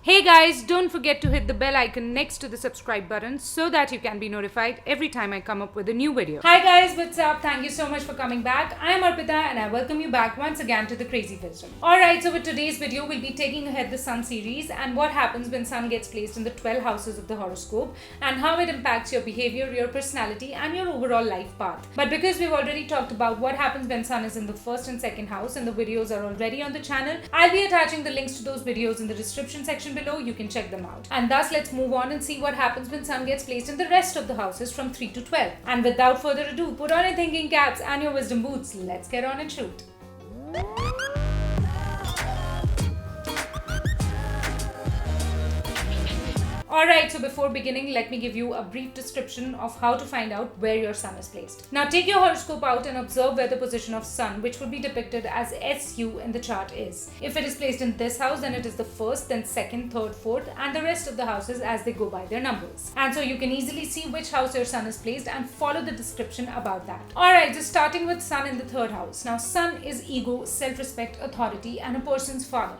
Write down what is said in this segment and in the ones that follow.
Hey guys, don't forget to hit the bell icon next to the subscribe button so that you can be notified every time I come up with a new video. Hi guys, what's up? Thank you so much for coming back. I am Arpita and I welcome you back once again to the Crazy Wisdom. Alright, so with today's video, we'll be taking ahead the Sun series and what happens when Sun gets placed in the 12 houses of the horoscope and how it impacts your behavior, your personality and your overall life path. But because we've already talked about what happens when Sun is in the first and second house and the videos are already on the channel, I'll be attaching the links to those videos in the description section below. You can check them out. And thus, let's move on and see what happens when Sun gets placed in the rest of the houses from 3 to 12. And without further ado, put on your thinking caps and your wisdom boots. Let's get on and shoot. Alright, so before beginning, let me give you a brief description of how to find out where your Sun is placed. Now take your horoscope out and observe where the position of Sun, which would be depicted as SU in the chart, is. If it is placed in this house, then it is the first, then second, third, fourth, and the rest of the houses as they go by their numbers. And so you can easily see which house your Sun is placed and follow the description about that. Alright, just starting with Sun in the third house. Now Sun is ego, self-respect, authority, and a person's father.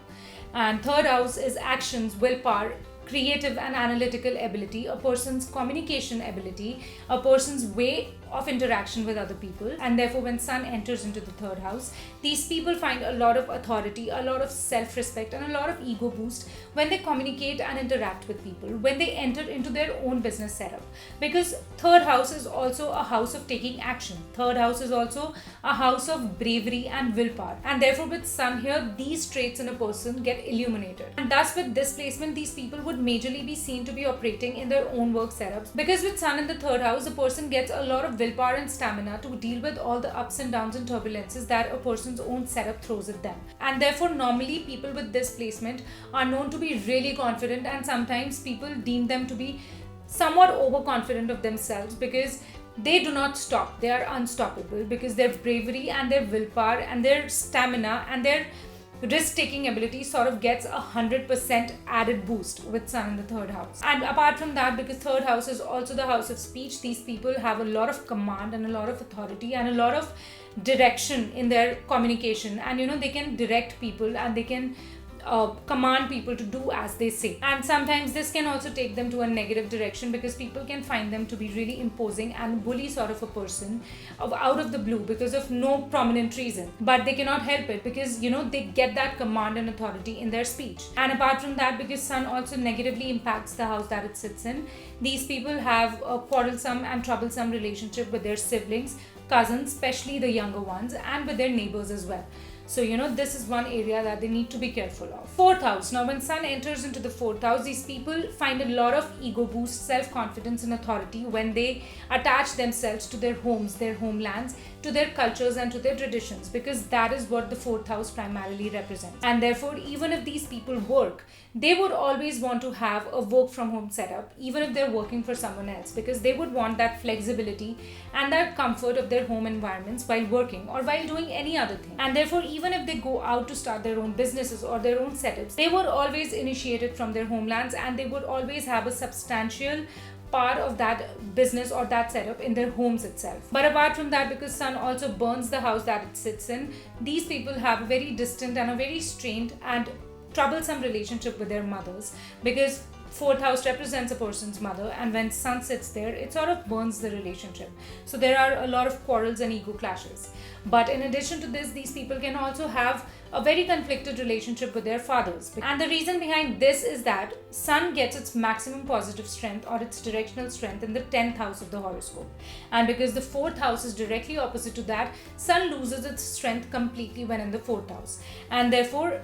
And third house is actions, willpower, creative and analytical ability, a person's communication ability, a person's way of interaction with other people. And therefore when Sun enters into the third house, these people find a lot of authority, a lot of self-respect and a lot of ego boost when they communicate and interact with people, when they enter into their own business setup. Because third house is also a house of taking action. Third house is also a house of bravery and willpower. And therefore with Sun here, these traits in a person get illuminated. And thus with this placement, these people would majorly be seen to be operating in their own work setups. Because with Sun in the third house, the person gets a lot of willpower and stamina to deal with all the ups and downs and turbulences that a person's own setup throws at them. And therefore normally people with this placement are known to be really confident, and sometimes people deem them to be somewhat overconfident of themselves because they do not stop. They are unstoppable because their bravery and their willpower and their stamina and their risk-taking ability sort of gets 100% added boost with Sun in the third house. And apart from that, because third house is also the house of speech, these people have a lot of command and a lot of authority and a lot of direction in their communication, and they can direct people and they can command people to do as they say. And sometimes this can also take them to a negative direction because people can find them to be really imposing and bully sort of a person out of the blue because of no prominent reason. But they cannot help it because they get that command and authority in their speech. And apart from that, because Sun also negatively impacts the house that it sits in, these people have a quarrelsome and troublesome relationship with their siblings, cousins, especially the younger ones, and with their neighbors as well. So, this is one area that they need to be careful of. Fourth house. Now, when Sun enters into the fourth house, these people find a lot of ego boost, self-confidence and authority when they attach themselves to their homes, their homelands, to their cultures and to their traditions, because that is what the fourth house primarily represents. And therefore, even if these people work, they would always want to have a work from home setup, even if they're working for someone else, because they would want that flexibility and that comfort of their home environments while working or while doing any other thing. And therefore, even if they go out to start their own businesses or their own setups, they would always initiate it from their homelands and they would always have a substantial part of that business or that setup in their homes itself. But apart from that, because Sun also burns the house that it sits in, these people have a very distant and a very strained and troublesome relationship with their mothers, because fourth house represents a person's mother, and when Sun sits there, it sort of burns the relationship. So there are a lot of quarrels and ego clashes. But in addition to this, these people can also have a very conflicted relationship with their fathers. And the reason behind this is that Sun gets its maximum positive strength or its directional strength in the 10th house of the horoscope. And because the fourth house is directly opposite to that, Sun loses its strength completely when in the fourth house. And therefore,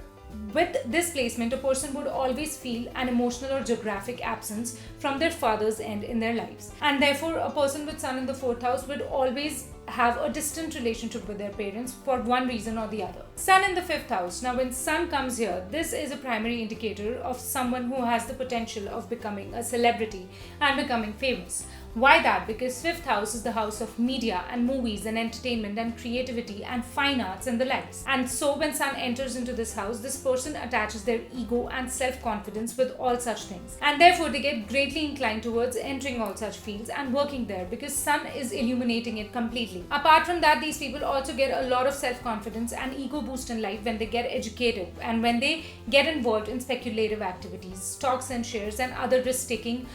with this placement, a person would always feel an emotional or geographic absence from their father's end in their lives. And therefore, a person with Sun in the fourth house would always have a distant relationship with their parents for one reason or the other. Sun in the fifth house. Now, when Sun comes here, this is a primary indicator of someone who has the potential of becoming a celebrity and becoming famous. Why that? Because fifth house is the house of media and movies and entertainment and creativity and fine arts and the likes. And so when sun enters into this house, this person attaches their ego and self-confidence with all such things. And therefore they get greatly inclined towards entering all such fields and working there because sun is illuminating it completely. Apart from that, these people also get a lot of self-confidence and ego boost in life when they get educated and when they get involved in speculative activities, stocks and shares and other risk-taking,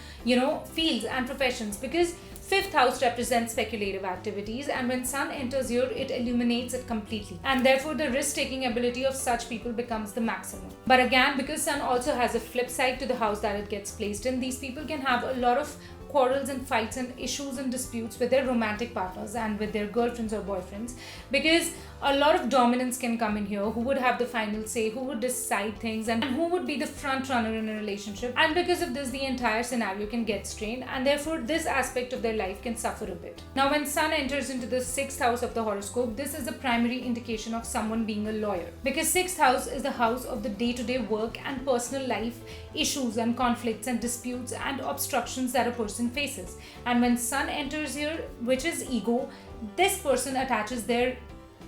fields and professions, because fifth house represents speculative activities, and when sun enters here, it illuminates it completely, and therefore the risk-taking ability of such people becomes the maximum. But again, because sun also has a flip side to the house that it gets placed in, these people can have a lot of quarrels and fights and issues and disputes with their romantic partners and with their girlfriends or boyfriends, because a lot of dominance can come in here. Who would have the final say, who would decide things, and who would be the front runner in a relationship, and because of this the entire scenario can get strained, and therefore this aspect of their life can suffer a bit. Now when sun enters into the sixth house of the horoscope, this is the primary indication of someone being a lawyer, because sixth house is the house of the day-to-day work and personal life issues and conflicts and disputes and obstructions that a person faces. And when sun enters here, which is ego, this person attaches their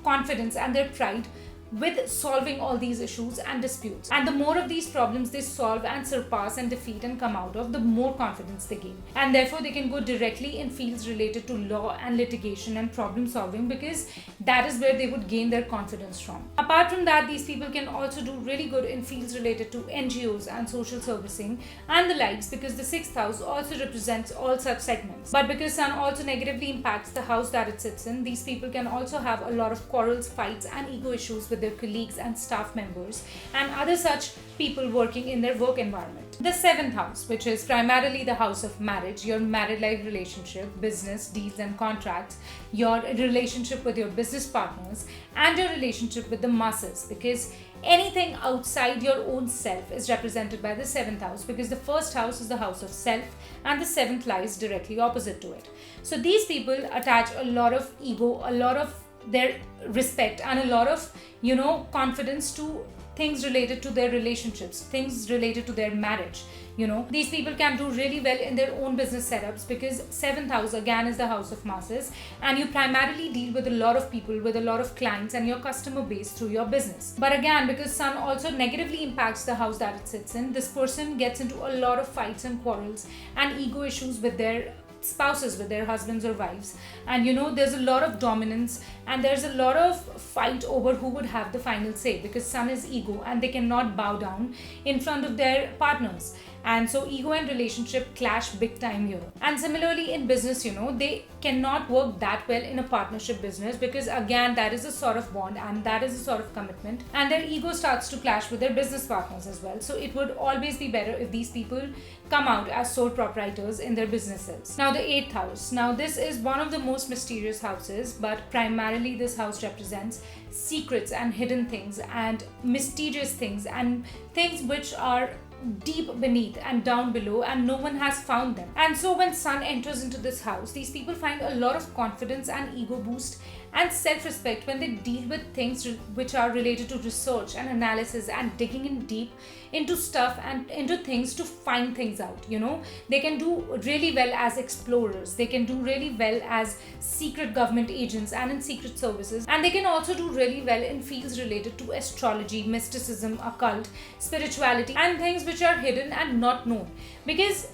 confidence and their pride with solving all these issues and disputes. And the more of these problems they solve and surpass and defeat and come out of, the more confidence they gain. And therefore they can go directly in fields related to law and litigation and problem solving, because that is where they would gain their confidence from. Apart from that, these people can also do really good in fields related to NGOs and social servicing and the likes, because the sixth house also represents all such segments. But because sun also negatively impacts the house that it sits in, these people can also have a lot of quarrels, fights and ego issues with their colleagues and staff members and other such people working in their work environment. The seventh house, which is primarily the house of marriage, your married life relationship, business, deals and contracts, your relationship with your business partners and your relationship with the masses, because anything outside your own self is represented by the seventh house, because the first house is the house of self and the seventh lies directly opposite to it. So these people attach a lot of ego, a lot of their respect and a lot of confidence to things related to their relationships, things related to their marriage. These people can do really well in their own business setups, because seventh house again is the house of masses, and you primarily deal with a lot of people, with a lot of clients and your customer base through your business. But again, because sun also negatively impacts the house that it sits in, this person gets into a lot of fights and quarrels and ego issues with their spouses, with their husbands or wives, and there's a lot of dominance and there's a lot of fight over who would have the final say, because sun is ego and they cannot bow down in front of their partners, and so ego and relationship clash big time here. And similarly in business, they cannot work that well in a partnership business, because again that is a sort of bond and that is a sort of commitment, and their ego starts to clash with their business partners as well. So it would always be better if these people come out as sole proprietors in their businesses. Now the eighth house. Now this is one of the most mysterious houses, but primarily this house represents secrets and hidden things and mysterious things and things which are deep beneath and down below, and no one has found them. And so when sun enters into this house, these people find a lot of confidence and ego boost and self-respect when they deal with things which are related to research and analysis and digging in deep into stuff and into things to find things out. They can do really well as explorers, they can do really well as secret government agents and in secret services, and they can also do really well in fields related to astrology, mysticism, occult, spirituality and things which are hidden and not known, because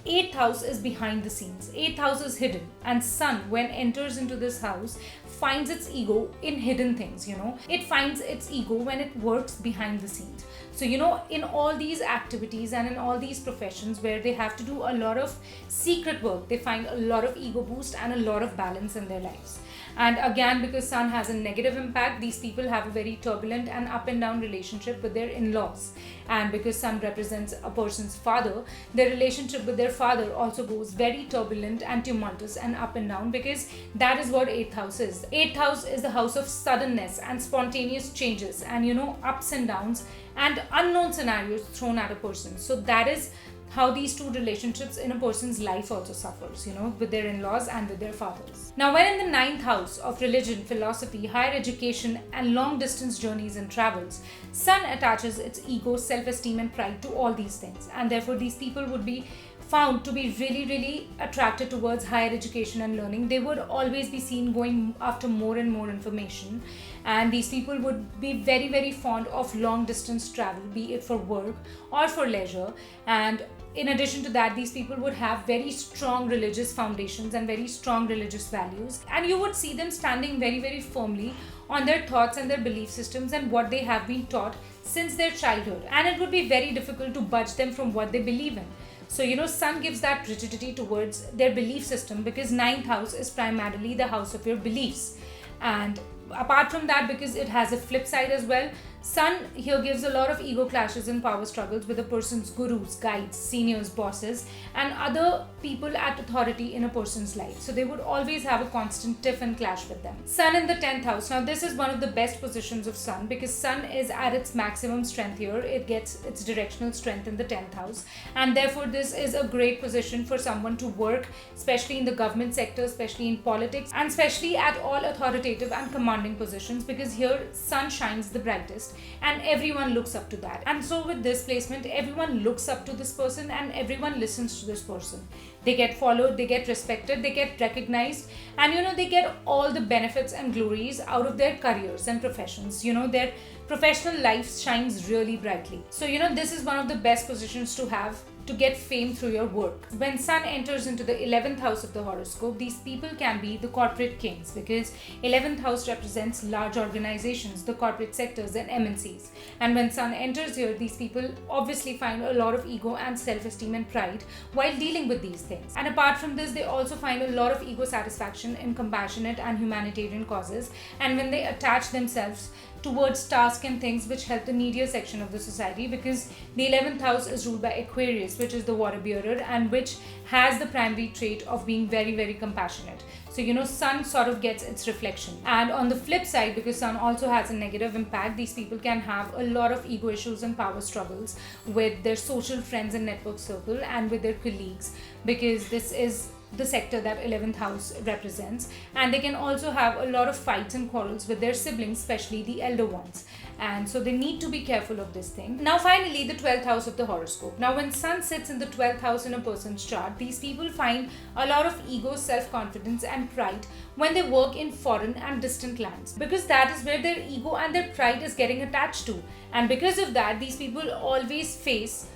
8th house is behind the scenes. 8th house is hidden, and sun, when enters into this house, finds its ego in hidden things. It finds its ego when it works behind the scenes. So in all these activities and in all these professions where they have to do a lot of secret work, they find a lot of ego boost and a lot of balance in their lives. And again, because sun has a negative impact, these people have a very turbulent and up and down relationship with their in-laws. And because sun represents a person's father, their relationship with their father also goes very turbulent and tumultuous and up and down, because that is what 8th house is. 8th house is the house of suddenness and spontaneous changes and ups and downs and unknown scenarios thrown at a person. So that is how these two relationships in a person's life also suffers, with their in-laws and with their fathers. Now, when in the 9th house of religion, philosophy, higher education and long distance journeys and travels, sun attaches its ego, self-esteem and pride to all these things, and therefore these people would be found to be really attracted towards higher education and learning. They would always be seen going after more and more information, and these people would be very fond of long distance travel, be it for work or for leisure. And in addition to that, these people would have very strong religious foundations and very strong religious values, and you would see them standing very firmly on their thoughts and their belief systems and what they have been taught since their childhood, and it would be very difficult to budge them from what they believe in. So, Sun gives that rigidity towards their belief system, because ninth house is primarily the house of your beliefs. And apart from that, because it has a flip side as well, Sun here gives a lot of ego clashes and power struggles with a person's gurus, guides, seniors, bosses, and other people at authority in a person's life. So they would always have a constant tiff and clash with them. Sun in the 10th house. Now this is one of the best positions of Sun, because Sun is at its maximum strength here. It gets its directional strength in the 10th house, and therefore this is a great position for someone to work, especially in the government sector, especially in politics, and especially at all authoritative and commanding positions, because here Sun shines the brightest and everyone looks up to that. And so with this placement, everyone looks up to this person and everyone listens to this person. They get followed, they get respected, they get recognized, and they get all the benefits and glories out of their careers and professions. Their professional life shines really brightly. So this is one of the best positions to have to get fame through your work. When Sun enters into the 11th house of the horoscope, these people can be the corporate kings, because 11th house represents large organizations, the corporate sectors and MNCs. And when Sun enters here, these people obviously find a lot of ego and self-esteem and pride while dealing with these things. And apart from this, they also find a lot of ego satisfaction in compassionate and humanitarian causes, and when they attach themselves towards tasks and things which help the needier section of the society, because the 11th house is ruled by Aquarius, which is the water bearer, and which has the primary trait of being very compassionate. So Sun sort of gets its reflection. And on the flip side, because Sun also has a negative impact, these people can have a lot of ego issues and power struggles with their social friends and network circle and with their colleagues, because this is the sector that 11th house represents. And they can also have a lot of fights and quarrels with their siblings, especially the elder ones, and so they need to be careful of this thing. Now finally, the 12th house of the horoscope. Now when Sun sits in the 12th house in a person's chart, these people find a lot of ego, self-confidence and pride when they work in foreign and distant lands, because that is where their ego and their pride is getting attached to. And because of that, these people always face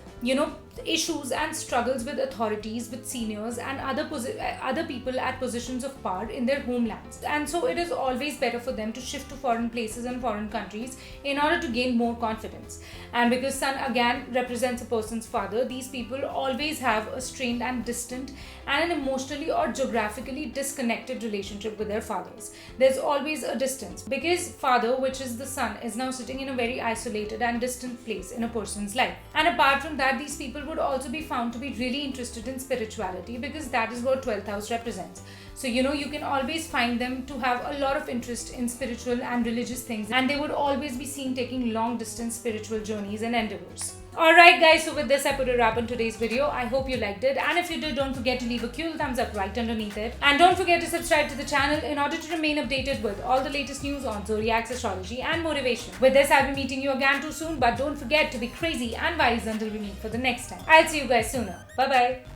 issues and struggles with authorities, with seniors and other people at positions of power in their homelands. And so it is always better for them to shift to foreign places and foreign countries in order to gain more confidence. And because Sun again represents a person's father, these people always have a strained and distant and an emotionally or geographically disconnected relationship with their fathers. There's always a distance, because father, which is the Sun, is now sitting in a very isolated and distant place in a person's life. And apart from that, these people would also be found to be really interested in spirituality, because that is what 12th house represents. So you can always find them to have a lot of interest in spiritual and religious things, and they would always be seen taking long distance spiritual journeys and endeavors. Alright guys, so with this I put a wrap on today's video. I hope you liked it, and if you did, don't forget to leave a cool thumbs up right underneath it, and don't forget to subscribe to the channel in order to remain updated with all the latest news on zodiacs, astrology and motivation. With this, I'll be meeting you again too soon, but don't forget to be crazy and wise until we meet for the next time. I'll see you guys sooner. Bye bye.